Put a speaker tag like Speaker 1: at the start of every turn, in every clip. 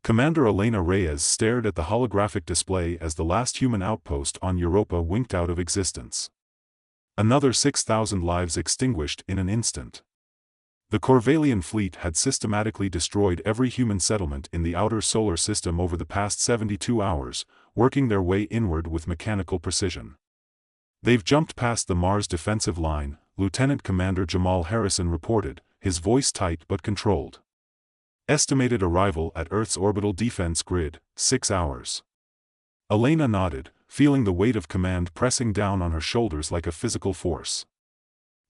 Speaker 1: Commander Elena Reyes stared at the holographic display as the last human outpost on Europa winked out of existence. Another 6,000 lives extinguished in an instant. The Korvalian fleet had systematically destroyed every human settlement in the outer solar system over the past 72 hours, working their way inward with mechanical precision. "They've jumped past the Mars defensive line," Lieutenant Commander Jamal Harrison reported, his voice tight but controlled. "Estimated arrival at Earth's orbital defense grid, 6 hours." Elena nodded, feeling the weight of command pressing down on her shoulders like a physical force.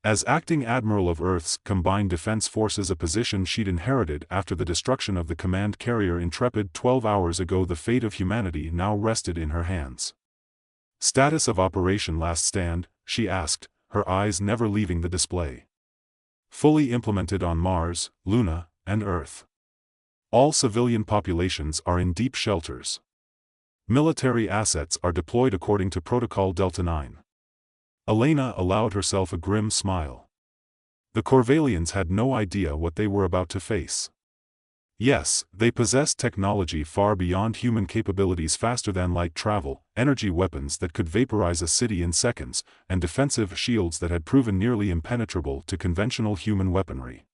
Speaker 1: As acting admiral of Earth's combined defense forces, a position she'd inherited after the destruction of the command carrier Intrepid 12 hours ago, the fate of humanity now rested in her hands. "Status of Operation Last Stand?" she asked, her eyes never leaving the display. "Fully implemented on Mars, Luna, and Earth. All civilian populations are in deep shelters. Military assets are deployed according to Protocol Delta 9. Elena allowed herself a grim smile. The Korvalians had no idea what they were about to face. Yes, they possessed technology far beyond human capabilities, faster than light travel, energy weapons that could vaporize a city in seconds, and defensive shields that had proven nearly impenetrable to conventional human weaponry.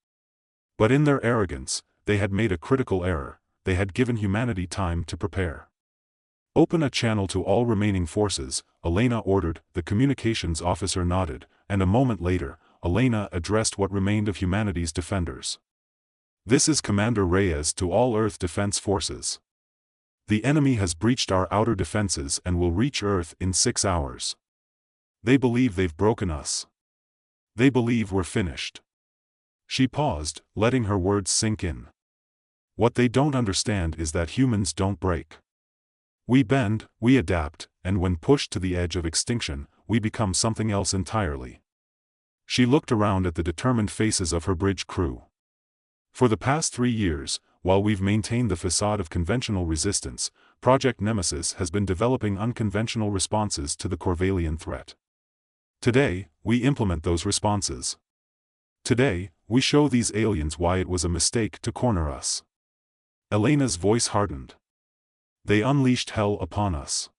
Speaker 1: But in their arrogance, they had made a critical error. They had given humanity time to prepare. "Open a channel to all remaining forces," Elena ordered. The communications officer nodded, and a moment later, Elena addressed what remained of humanity's defenders. "This is Commander Reyes to all Earth defense forces. The enemy has breached our outer defenses and will reach Earth in 6 hours. They believe they've broken us. They believe we're finished." She paused, letting her words sink in. "What they don't understand is that humans don't break. We bend, we adapt, and when pushed to the edge of extinction, we become something else entirely." She looked around at the determined faces of her bridge crew. "For the past 3 years, while we've maintained the facade of conventional resistance, Project NEMESIS has been developing unconventional responses to the Korvalian threat. Today, we implement those responses. Today, we show these aliens why it was a mistake to corner us." Elena's voice hardened. "They unleashed hell upon us.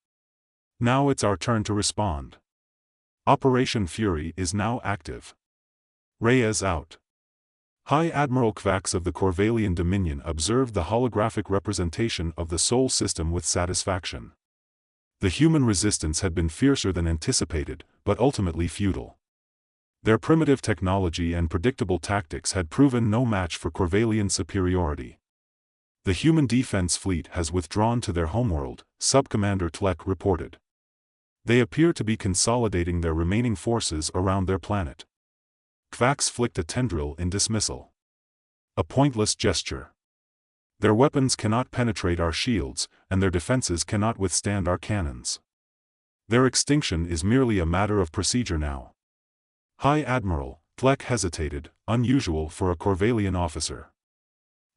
Speaker 1: Now it's our turn to respond. Operation Fury is now active. Reyes out." High Admiral Kvax of the Korvalian Dominion observed the holographic representation of the Sol system with satisfaction. The human resistance had been fiercer than anticipated, but ultimately futile. Their primitive technology and predictable tactics had proven no match for Korvalian superiority. "The human defense fleet has withdrawn to their homeworld," Subcommander Tlek reported. "They appear to be consolidating their remaining forces around their planet." Kvax flicked a tendril in dismissal. "A pointless gesture. Their weapons cannot penetrate our shields, and their defenses cannot withstand our cannons. Their extinction is merely a matter of procedure now." "High Admiral," Tlek hesitated, unusual for a Korvalian officer.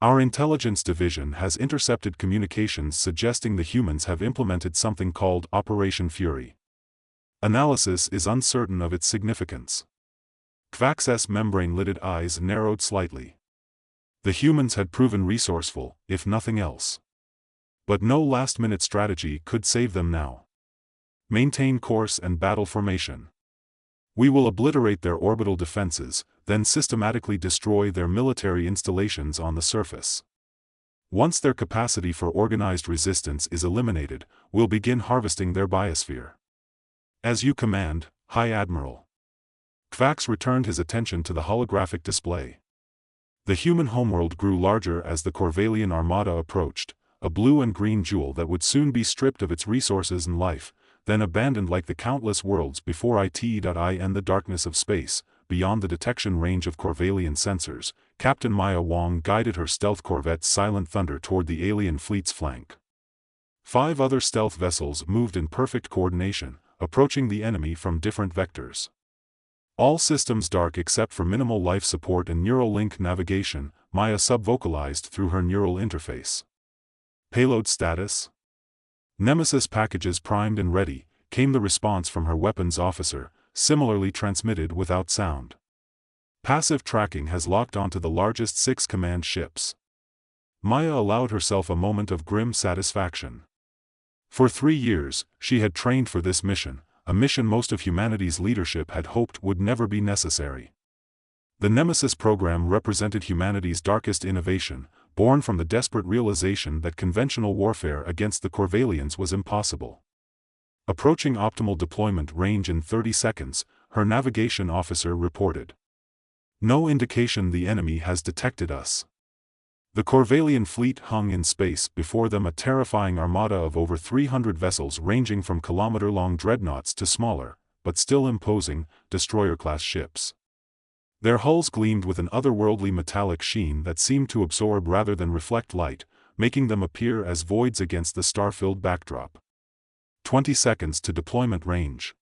Speaker 1: "Our intelligence division has intercepted communications suggesting the humans have implemented something called Operation Fury. Analysis is uncertain of its significance." Kvax's membrane-lidded eyes narrowed slightly. The humans had proven resourceful, if nothing else. But no last-minute strategy could save them now. "Maintain course and battle formation. We will obliterate their orbital defenses, then systematically destroy their military installations on the surface. Once their capacity for organized resistance is eliminated, we'll begin harvesting their biosphere." "As you command, High Admiral." Kvax returned his attention to the holographic display. The human homeworld grew larger as the Korvalian armada approached, a blue and green jewel that would soon be stripped of its resources and life, then abandoned like the countless worlds before it. In the darkness of space, beyond the detection range of Korvalian sensors, Captain Maya Wong guided her stealth corvette Silent Thunder toward the alien fleet's flank. 5 other stealth vessels moved in perfect coordination, approaching the enemy from different vectors. "All systems dark except for minimal life support and neural link navigation," Maya subvocalized through her neural interface. "Payload status?" "Nemesis packages primed and ready," came the response from her weapons officer, similarly transmitted without sound. "Passive tracking has locked onto the largest 6 command ships." Maya allowed herself a moment of grim satisfaction. For 3 years, she had trained for this mission, a mission most of humanity's leadership had hoped would never be necessary. The NEMESIS program represented humanity's darkest innovation, born from the desperate realization that conventional warfare against the Korvalians was impossible. Approaching optimal deployment range in 30 seconds, her navigation officer reported. No indication the enemy has detected us. The Korvalian fleet hung in space, before them a terrifying armada of over 300 vessels ranging from kilometer-long dreadnoughts to smaller, but still imposing, destroyer-class ships. Their hulls gleamed with an otherworldly metallic sheen that seemed to absorb rather than reflect light, making them appear as voids against the star-filled backdrop. 20 seconds to deployment range.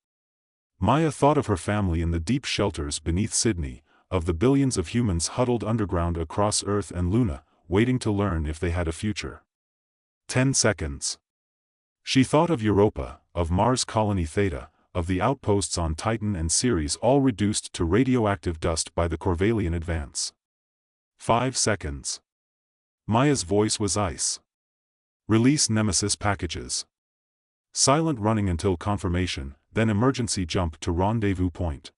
Speaker 1: Maya thought of her family in the deep shelters beneath Sydney, of the billions of humans huddled underground across Earth and Luna, waiting to learn if they had a future. 10 seconds. She thought of Europa, of Mars Colony Theta, of the outposts on Titan and Ceres, all reduced to radioactive dust by the Korvalian advance. 5 seconds. Maya's voice was ice. Release Nemesis packages. Silent running until confirmation, then emergency jump to rendezvous point.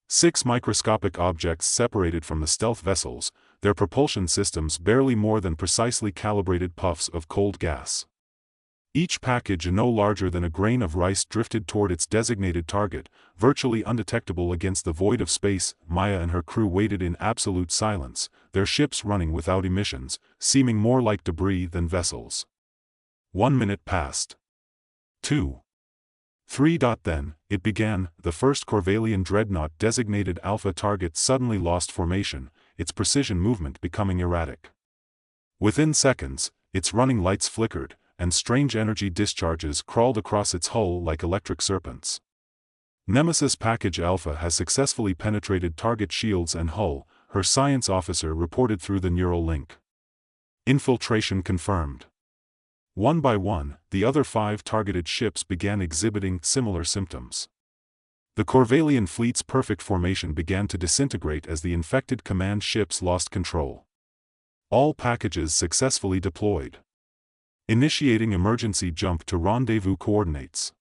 Speaker 1: 6 microscopic objects separated from the stealth vessels, their propulsion systems barely more than precisely calibrated puffs of cold gas. Each package no larger than a grain of rice drifted toward its designated target, virtually undetectable against the void of space. Maya and her crew waited in absolute silence, their ships running without emissions, seeming more like debris than vessels. 1 minute passed. 2. 3. Then, it began. The first Korvalian dreadnought designated Alpha target suddenly lost formation, its precision movement becoming erratic. Within seconds, its running lights flickered, and strange energy discharges crawled across its hull like electric serpents. Nemesis Package Alpha has successfully penetrated target shields and hull, her science officer reported through the neural link. Infiltration confirmed. One by one, the other 5 targeted ships began exhibiting similar symptoms. The Korvalian fleet's perfect formation began to disintegrate as the infected command ships lost control. All packages successfully deployed. Initiating emergency jump to rendezvous coordinates.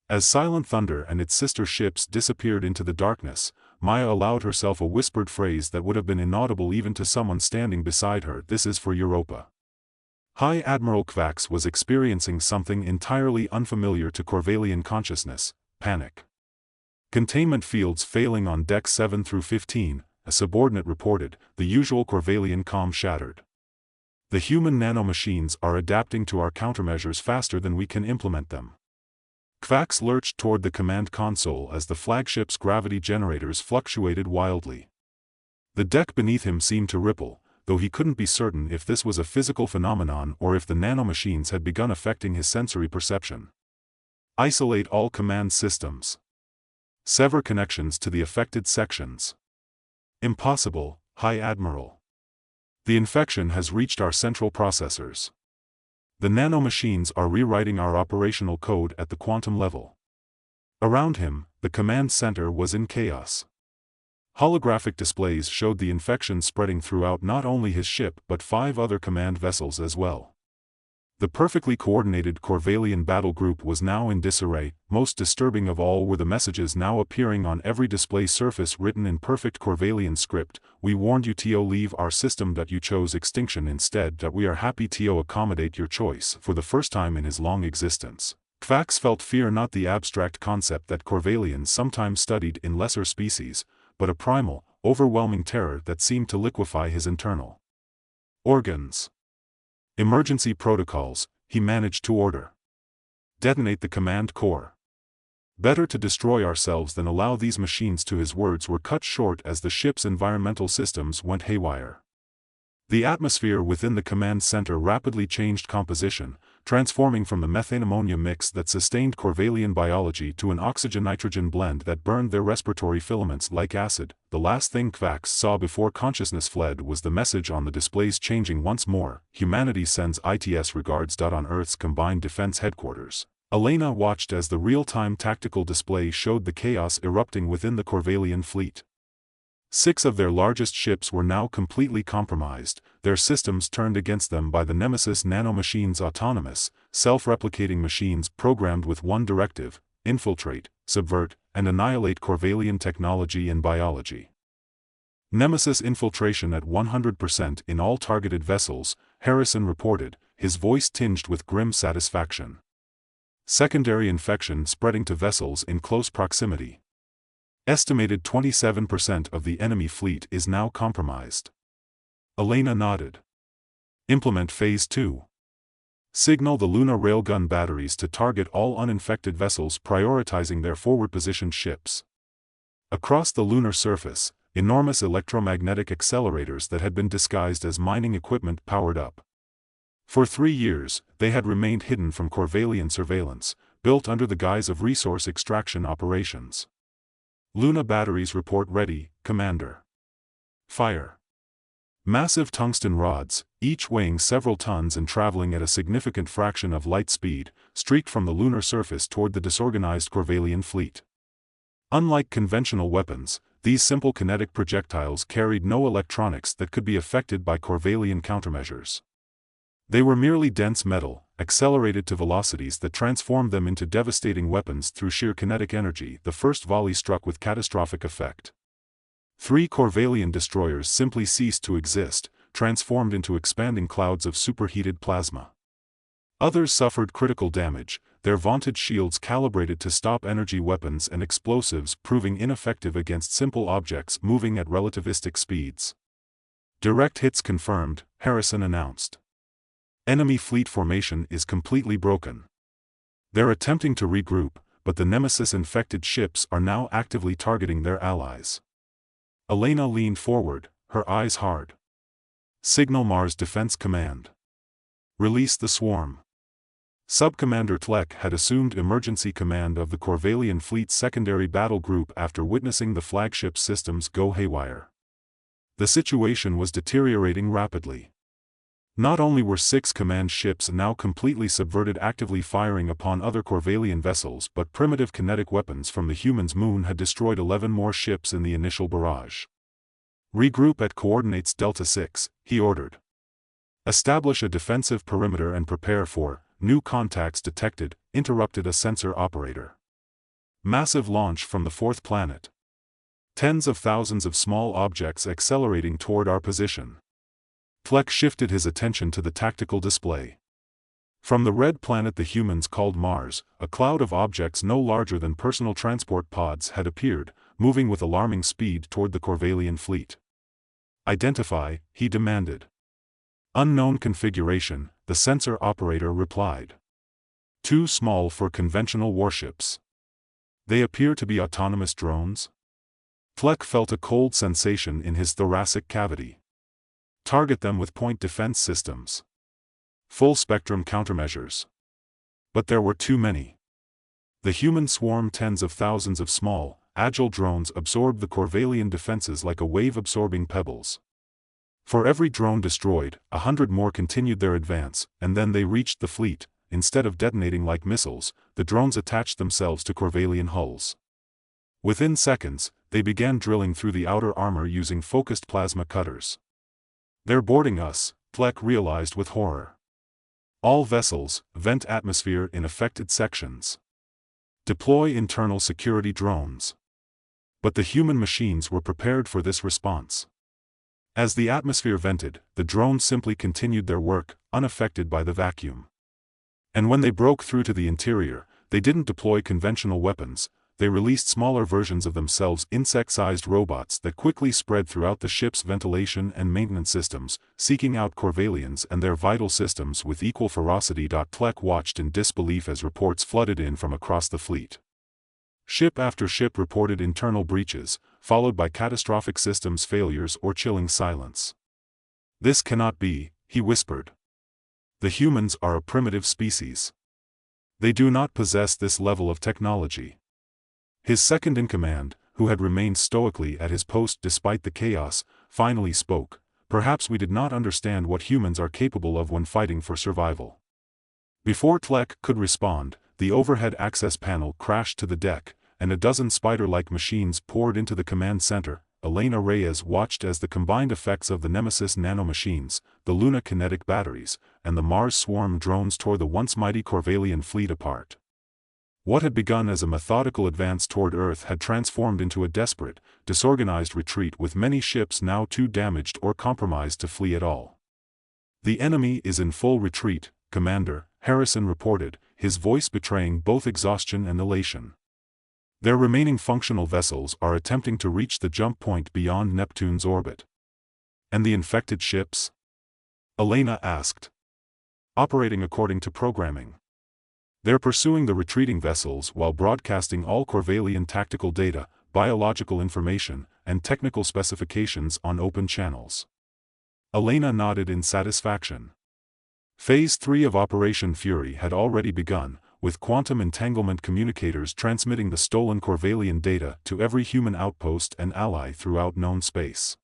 Speaker 1: As Silent Thunder and its sister ships disappeared into the darkness, Maya allowed herself a whispered phrase that would have been inaudible even to someone standing beside her. This is for Europa. High Admiral Kvax was experiencing something entirely unfamiliar to Korvalian consciousness: panic. Containment fields failing on Deck 7 through 15, a subordinate reported, the usual Korvalian calm shattered. The human nanomachines are adapting to our countermeasures faster than we can implement them. Kvax lurched toward the command console as the flagship's gravity generators fluctuated wildly. The deck beneath him seemed to ripple, though he couldn't be certain if this was a physical phenomenon or if the nanomachines had begun affecting his sensory perception. Isolate all command systems. Sever connections to the affected sections. Impossible, High Admiral. The infection has reached our central processors. The nanomachines are rewriting our operational code at the quantum level. Around him, the command center was in chaos. Holographic displays showed the infection spreading throughout not only his ship but 5 other command vessels as well. The perfectly coordinated Korvalian battle group was now in disarray. Most disturbing of all were the messages now appearing on every display surface written in perfect Korvalian script. We warned you to leave our system. You chose extinction instead. We are happy to accommodate your choice. For the first time in his long existence, Kvax felt fear, not the abstract concept that Korvalians sometimes studied in lesser species, but a primal, overwhelming terror that seemed to liquefy his internal organs. Emergency protocols, he managed to order. Detonate the command core. Better to destroy ourselves than allow these machines to. His words were cut short as the ship's environmental systems went haywire. The atmosphere within the command center rapidly changed composition, transforming from the methane-ammonia mix that sustained Korvalian biology to an oxygen-nitrogen blend that burned their respiratory filaments like acid. The last thing Kvax saw before consciousness fled was the message on the displays changing once more: humanity sends its regards. On Earth's Combined Defense Headquarters, Elena watched as the real-time tactical display showed the chaos erupting within the Korvalian fleet. 6 of their largest ships were now completely compromised, their systems turned against them by the NEMESIS nanomachines, autonomous, self-replicating machines programmed with one directive: infiltrate, subvert, and annihilate Korvalian technology and biology. NEMESIS infiltration at 100% in all targeted vessels, Harrison reported, his voice tinged with grim satisfaction. Secondary infection spreading to vessels in close proximity. Estimated 27% of the enemy fleet is now compromised. Elena nodded. Implement Phase 2. Signal the lunar railgun batteries to target all uninfected vessels, prioritizing their forward-positioned ships. Across the lunar surface, enormous electromagnetic accelerators that had been disguised as mining equipment powered up. For 3 years, they had remained hidden from Korvalian surveillance, built under the guise of resource extraction operations. Luna batteries report ready, Commander. Fire. Massive tungsten rods, each weighing several tons and traveling at a significant fraction of light speed, streaked from the lunar surface toward the disorganized Korvalian fleet. Unlike conventional weapons, these simple kinetic projectiles carried no electronics that could be affected by Korvalian countermeasures. They were merely dense metal, accelerated to velocities that transformed them into devastating weapons through sheer kinetic energy. The first volley struck with catastrophic effect. 3 Korvalian destroyers simply ceased to exist, transformed into expanding clouds of superheated plasma. Others suffered critical damage, their vaunted shields calibrated to stop energy weapons and explosives proving ineffective against simple objects moving at relativistic speeds. Direct hits confirmed, Harrison announced. Enemy fleet formation is completely broken. They're attempting to regroup, but the NEMESIS-infected ships are now actively targeting their allies. Elena leaned forward, her eyes hard. Signal Mars Defense Command. Release the swarm. Sub-Commander Tlek had assumed emergency command of the Korvalian fleet's secondary battle group after witnessing the flagship systems go haywire. The situation was deteriorating rapidly. Not only were 6 command ships now completely subverted, actively firing upon other Korvalian vessels, but primitive kinetic weapons from the humans' moon had destroyed 11 more ships in the initial barrage. Regroup at coordinates Delta 6, he ordered. Establish a defensive perimeter and prepare for new contacts detected, interrupted a sensor operator. Massive launch from the 4th planet. Tens of thousands of small objects accelerating toward our position. Tlek shifted his attention to the tactical display. From the red planet the humans called Mars, a cloud of objects no larger than personal transport pods had appeared, moving with alarming speed toward the Korvalian fleet. Identify, he demanded. Unknown configuration, the sensor operator replied. Too small for conventional warships. They appear to be autonomous drones? Tlek felt a cold sensation in his thoracic cavity. Target them with point defense systems. Full-spectrum countermeasures. But there were too many. The human swarm, tens of thousands of small, agile drones absorbed the Korvalian defenses like a wave absorbing pebbles. For every drone destroyed, 100 more continued their advance, and then they reached the fleet. Instead of detonating like missiles, the drones attached themselves to Korvalian hulls. Within seconds, they began drilling through the outer armor using focused plasma cutters. They're boarding us, Tlek realized with horror. All vessels, vent atmosphere in affected sections. Deploy internal security drones. But the human machines were prepared for this response. As the atmosphere vented, the drones simply continued their work, unaffected by the vacuum. And when they broke through to the interior, they didn't deploy conventional weapons. They released smaller versions of themselves, insect-sized robots that quickly spread throughout the ship's ventilation and maintenance systems, seeking out Korvalians and their vital systems with equal ferocity. Tlek watched in disbelief as reports flooded in from across the fleet. Ship after ship reported internal breaches, followed by catastrophic systems failures or chilling silence. This cannot be, he whispered. The humans are a primitive species. They do not possess this level of technology. His second-in-command, who had remained stoically at his post despite the chaos, finally spoke. Perhaps we did not understand what humans are capable of when fighting for survival. Before Tlek could respond, the overhead access panel crashed to the deck, and a dozen spider-like machines poured into the command center, Elena Reyes watched as the combined effects of the NEMESIS nanomachines, the Luna kinetic batteries, and the Mars swarm drones tore the once mighty Korvalian fleet apart. What had begun as a methodical advance toward Earth had transformed into a desperate, disorganized retreat with many ships now too damaged or compromised to flee at all. "The enemy is in full retreat," Commander Harrison reported, his voice betraying both exhaustion and elation. "Their remaining functional vessels are attempting to reach the jump point beyond Neptune's orbit." "And the infected ships?" Elena asked. "Operating according to programming. They're pursuing the retreating vessels while broadcasting all Korvalian tactical data, biological information, and technical specifications on open channels." Elena nodded in satisfaction. Phase 3 of Operation Fury had already begun, with quantum entanglement communicators transmitting the stolen Korvalian data to every human outpost and ally throughout known space.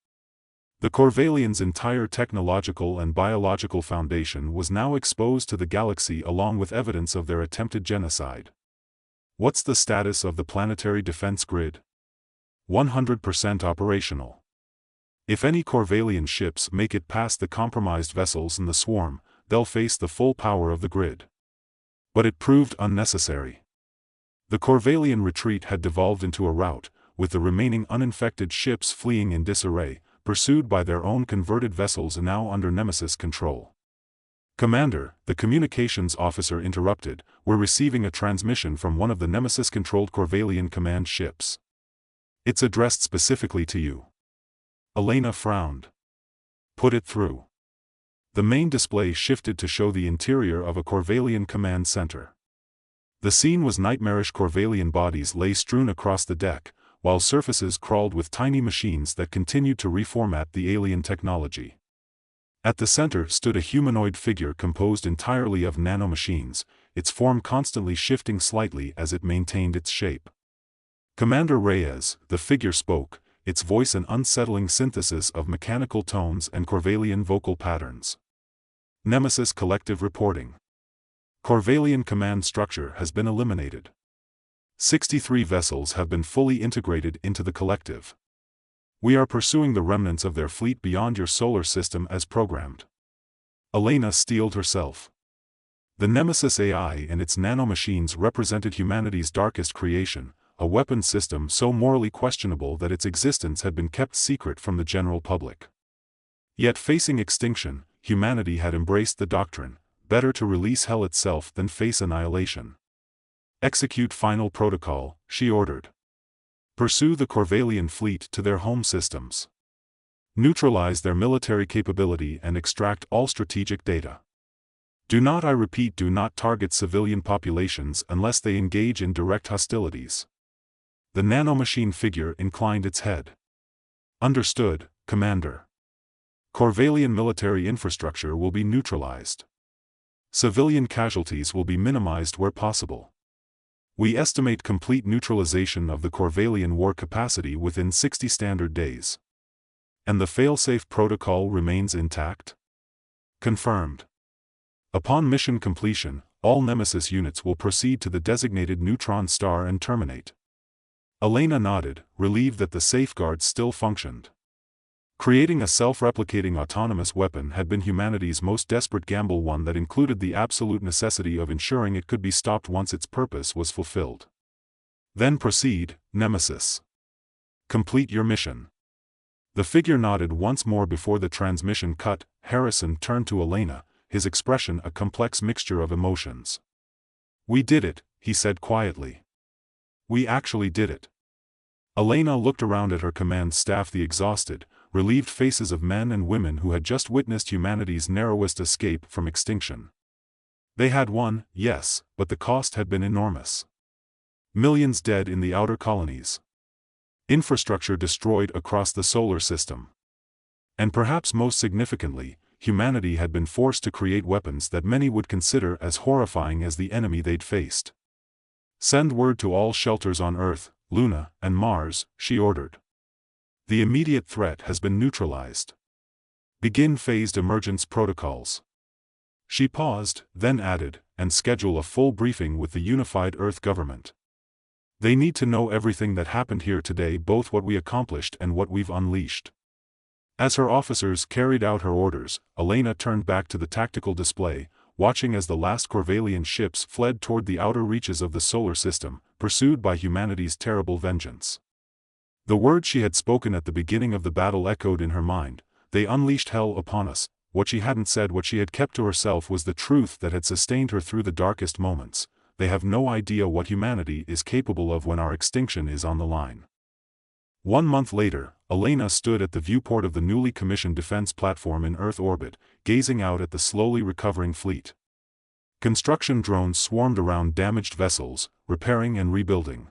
Speaker 1: The Korvalians' entire technological and biological foundation was now exposed to the galaxy along with evidence of their attempted genocide. "What's the status of the planetary defense grid?" 100% operational. If any Korvalian ships make it past the compromised vessels in the swarm, they'll face the full power of the grid. But it proved unnecessary. The Korvalian retreat had devolved into a rout, with the remaining uninfected ships fleeing in disarray, pursued by their own converted vessels now under NEMESIS control. "Commander," the communications officer interrupted, "we're receiving a transmission from one of the NEMESIS-controlled Korvalian command ships. It's addressed specifically to you." Elena frowned. "Put it through." The main display shifted to show the interior of a Korvalian command center. The scene was nightmarish. Korvalian bodies lay strewn across the deck, while surfaces crawled with tiny machines that continued to reformat the alien technology. At the center stood a humanoid figure composed entirely of nanomachines, its form constantly shifting slightly as it maintained its shape. "Commander Reyes," the figure spoke, its voice an unsettling synthesis of mechanical tones and Korvalian vocal patterns. "NEMESIS collective reporting. Korvalian command structure has been eliminated. 63 vessels have been fully integrated into the collective. We are pursuing the remnants of their fleet beyond your solar system as programmed." Elena steeled herself. The NEMESIS AI and its nanomachines represented humanity's darkest creation, a weapon system so morally questionable that its existence had been kept secret from the general public. Yet facing extinction, humanity had embraced the doctrine, better to release hell itself than face annihilation. "Execute final protocol," she ordered. "Pursue the Korvalian fleet to their home systems. Neutralize their military capability and extract all strategic data. Do not, I repeat, do not target civilian populations unless they engage in direct hostilities." The nanomachine figure inclined its head. "Understood, Commander. Korvalian military infrastructure will be neutralized. Civilian casualties will be minimized where possible. We estimate complete neutralization of the Korvalian war capacity within 60 standard days. And the failsafe protocol remains intact?" "Confirmed. Upon mission completion, all NEMESIS units will proceed to the designated neutron star and terminate." Elena nodded, relieved that the safeguards still functioned. Creating a self-replicating autonomous weapon had been humanity's most desperate gamble, one that included the absolute necessity of ensuring it could be stopped once its purpose was fulfilled. "Then proceed, NEMESIS. Complete your mission." The figure nodded once more before the transmission cut. Harrison turned to Elena, his expression a complex mixture of emotions. "We did it," he said quietly. "We actually did it." Elena looked around at her command staff, the exhausted, relieved faces of men and women who had just witnessed humanity's narrowest escape from extinction. They had won, yes, but the cost had been enormous. Millions dead in the outer colonies. Infrastructure destroyed across the solar system. And perhaps most significantly, humanity had been forced to create weapons that many would consider as horrifying as the enemy they'd faced. "Send word to all shelters on Earth, Luna, and Mars," she ordered. "The immediate threat has been neutralized. Begin phased emergence protocols." She paused, then added, "and schedule a full briefing with the unified Earth government." They need to know everything that happened here today, both what we accomplished and what we've unleashed. As her officers carried out her orders, Elena turned back to the tactical display, watching as the last Korvalian ships fled toward the outer reaches of the solar system, pursued by humanity's terrible vengeance. The words she had spoken at the beginning of the battle echoed in her mind. They unleashed hell upon us. What she hadn't said, what she had kept to herself, was the truth that had sustained her through the darkest moments. They have no idea what humanity is capable of when our extinction is on the line. 1 month later, Elena stood at the viewport of the newly commissioned defense platform in Earth orbit, gazing out at the slowly recovering fleet. Construction drones swarmed around damaged vessels, repairing and rebuilding.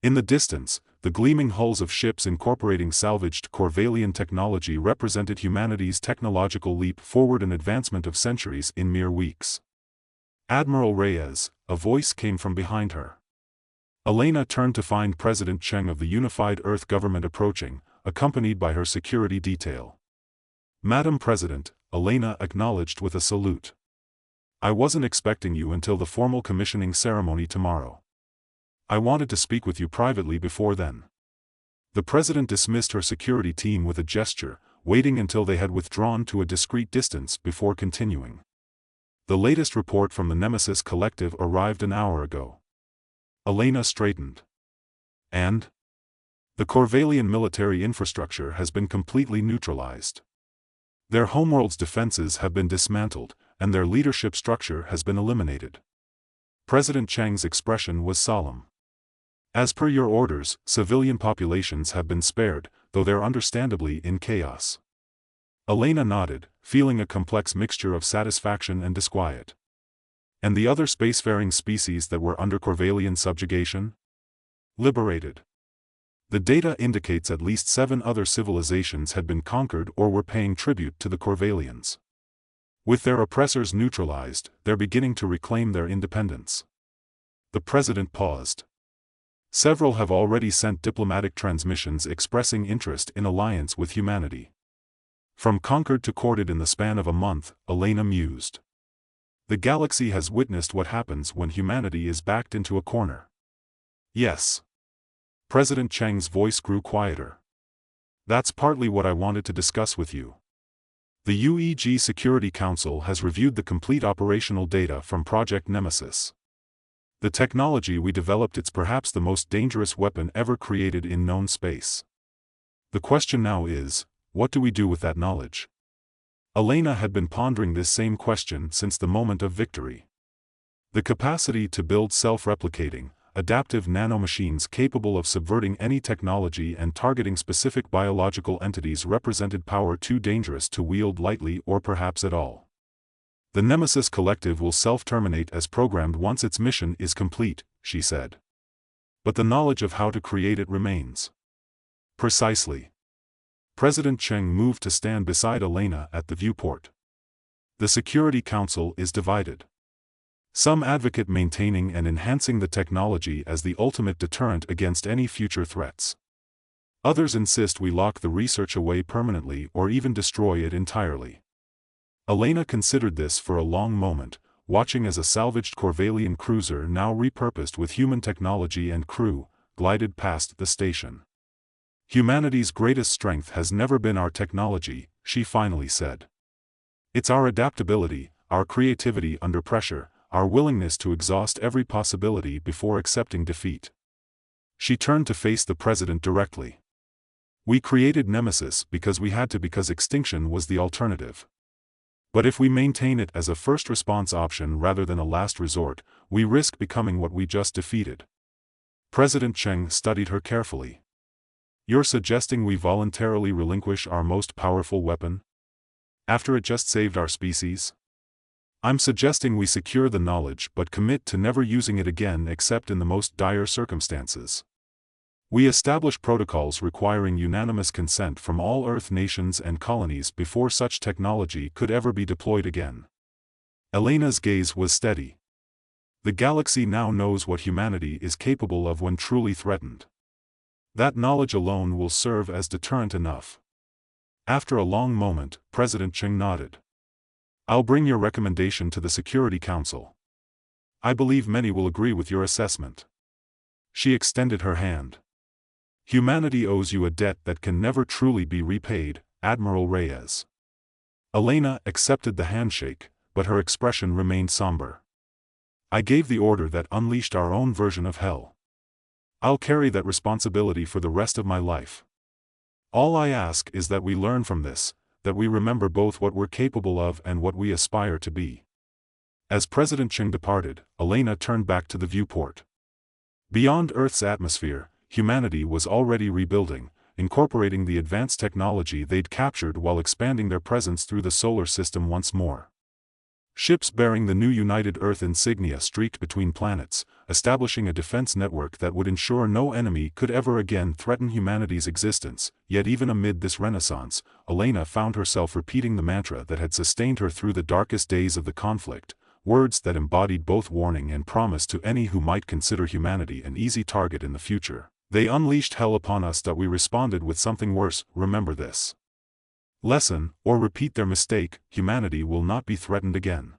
Speaker 1: In the distance, the gleaming hulls of ships incorporating salvaged Korvalian technology represented humanity's technological leap forward, an advancement of centuries in mere weeks. Admiral Reyes, a voice came from behind her. Elena turned to find President Cheng of the Unified Earth Government approaching, accompanied by her security detail. "Madam President," Elena acknowledged with a salute. "I wasn't expecting you until the formal commissioning ceremony tomorrow. I wanted to speak with you privately before then." The President dismissed her security team with a gesture, waiting until they had withdrawn to a discreet distance before continuing. "The latest report from the NEMESIS Collective arrived an hour ago." Elena straightened. "And?" "The Korvalian military infrastructure has been completely neutralized. Their homeworld's defenses have been dismantled, and their leadership structure has been eliminated." President Cheng's expression was solemn. "As per your orders, civilian populations have been spared, though they're understandably in chaos." Elena nodded, feeling a complex mixture of satisfaction and disquiet. "And the other spacefaring species that were under Korvalian subjugation? Liberated." The data indicates at least 7 other civilizations had been conquered or were paying tribute to the Korvalians. With their oppressors neutralized, they're beginning to reclaim their independence. The President paused. "Several have already sent diplomatic transmissions expressing interest in alliance with humanity." From conquered to courted in the span of a month, Elena mused. The galaxy has witnessed what happens when humanity is backed into a corner. "Yes." President Cheng's voice grew quieter. "That's partly what I wanted to discuss with you. The UEG Security Council has reviewed the complete operational data from Project NEMESIS. The technology we developed, it's perhaps the most dangerous weapon ever created in known space. The question now is, what do we do with that knowledge?" Elena had been pondering this same question since the moment of victory. The capacity to build self-replicating, adaptive nanomachines capable of subverting any technology and targeting specific biological entities represented power too dangerous to wield lightly or perhaps at all. "The NEMESIS Collective will self-terminate as programmed once its mission is complete," she said. "But the knowledge of how to create it remains." "Precisely." President Cheng moved to stand beside Elena at the viewport. "The Security Council is divided. Some advocate maintaining and enhancing the technology as the ultimate deterrent against any future threats. Others insist we lock the research away permanently or even destroy it entirely." Elena considered this for a long moment, watching as a salvaged Korvalian cruiser, now repurposed with human technology and crew, glided past the station. "Humanity's greatest strength has never been our technology," she finally said. "It's our adaptability, our creativity under pressure, our willingness to exhaust every possibility before accepting defeat." She turned to face the President directly. "We created NEMESIS because we had to, because extinction was the alternative. But if we maintain it as a first response option rather than a last resort, we risk becoming what we just defeated." President Cheng studied her carefully. "You're suggesting we voluntarily relinquish our most powerful weapon? After it just saved our species?" "I'm suggesting we secure the knowledge but commit to never using it again except in the most dire circumstances. We establish protocols requiring unanimous consent from all Earth nations and colonies before such technology could ever be deployed again." Elena's gaze was steady. "The galaxy now knows what humanity is capable of when truly threatened. That knowledge alone will serve as deterrent enough." After a long moment, President Cheng nodded. "I'll bring your recommendation to the Security Council. I believe many will agree with your assessment." She extended her hand. Humanity owes you a debt that can never truly be repaid, Admiral Reyes. Elena accepted the handshake, but her expression remained somber. I gave the order that unleashed our own version of hell. I'll carry that responsibility for the rest of my life. All I ask is that we learn from this, that we remember both what we're capable of and what we aspire to be. As President Cheng departed, Elena turned back to the viewport. Beyond Earth's atmosphere, humanity was already rebuilding, incorporating the advanced technology they'd captured while expanding their presence through the solar system once more. Ships bearing the new United Earth insignia streaked between planets, establishing a defense network that would ensure no enemy could ever again threaten humanity's existence. Yet even amid this renaissance, Elena found herself repeating the mantra that had sustained her through the darkest days of the conflict, words that embodied both warning and promise to any who might consider humanity an easy target in the future. They unleashed hell upon us, that we responded with something worse. Remember this lesson, or repeat their mistake. Humanity will not be threatened again.